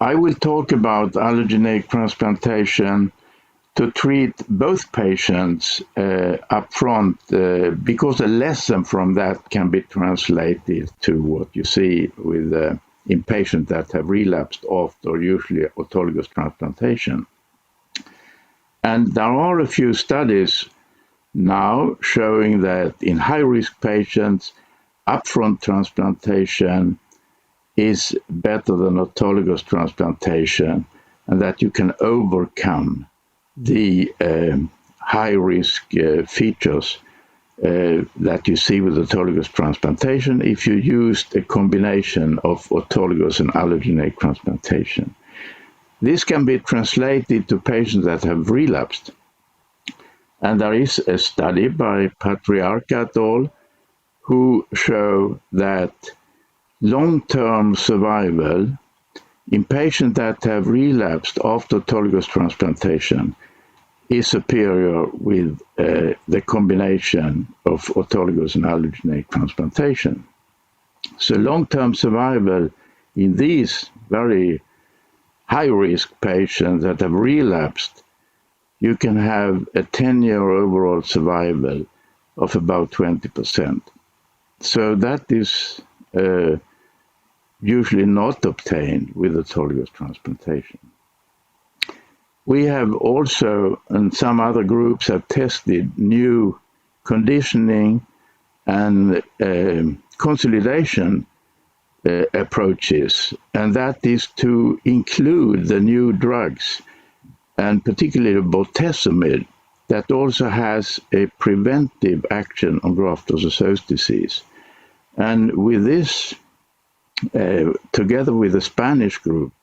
I will talk about allogeneic transplantation to treat both patients up front because a lesson from that can be translated to what you see with in patients that have relapsed after usually autologous transplantation. And there are a few studies now showing that in high-risk patients, upfront transplantation is better than autologous transplantation, and that you can overcome the high-risk features that you see with autologous transplantation if you used a combination of autologous and allogeneic transplantation. This can be translated to patients that have relapsed. And there is a study by Patriarch et al. Who show that long-term survival in patients that have relapsed after autologous transplantation is superior with the combination of autologous and allogeneic transplantation. So long-term survival in these very high-risk patients that have relapsed, you can have a 10-year overall survival of about 20%. So that is usually not obtained with autologous transplantation. We have also, and some other groups have tested new conditioning and consolidation approaches, and that is to include the new drugs, and particularly Bortezomib, that also has a preventive action on graft-versus-host disease. And with this, together with the Spanish group,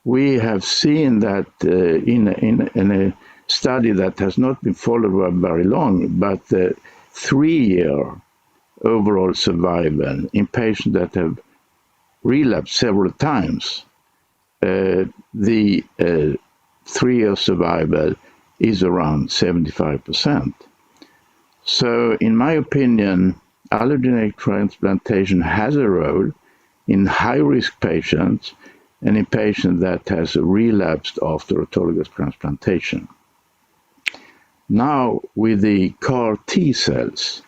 we have seen that in a study that has not been followed up very long, but 3-year overall survival in patients that have relapsed several times, the 3-year survival is around 75%. So in my opinion, allogeneic transplantation has a role in high-risk patients and in patients that has relapsed after autologous transplantation. Now, with the CAR T cells,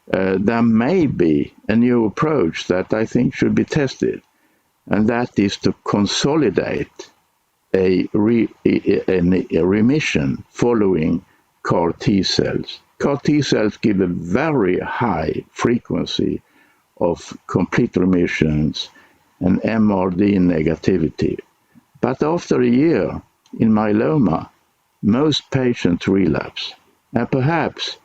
there may be a new approach that I think should be tested, and that is to consolidate a remission following CAR T cells. CAR T cells give a very high frequency of complete remissions and MRD negativity. But after a year in myeloma, most patients relapse. And perhaps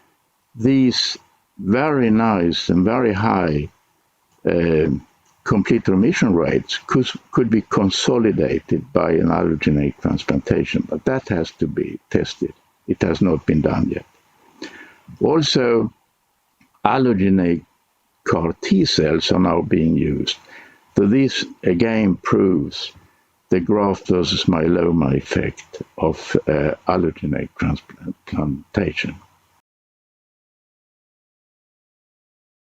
these very nice and very high complete remission rates could be consolidated by an allogeneic transplantation, but that has to be tested. It has not been done yet. Also, allogeneic CAR T cells are now being used. So this again proves the graft versus myeloma effect of allogeneic transplantation.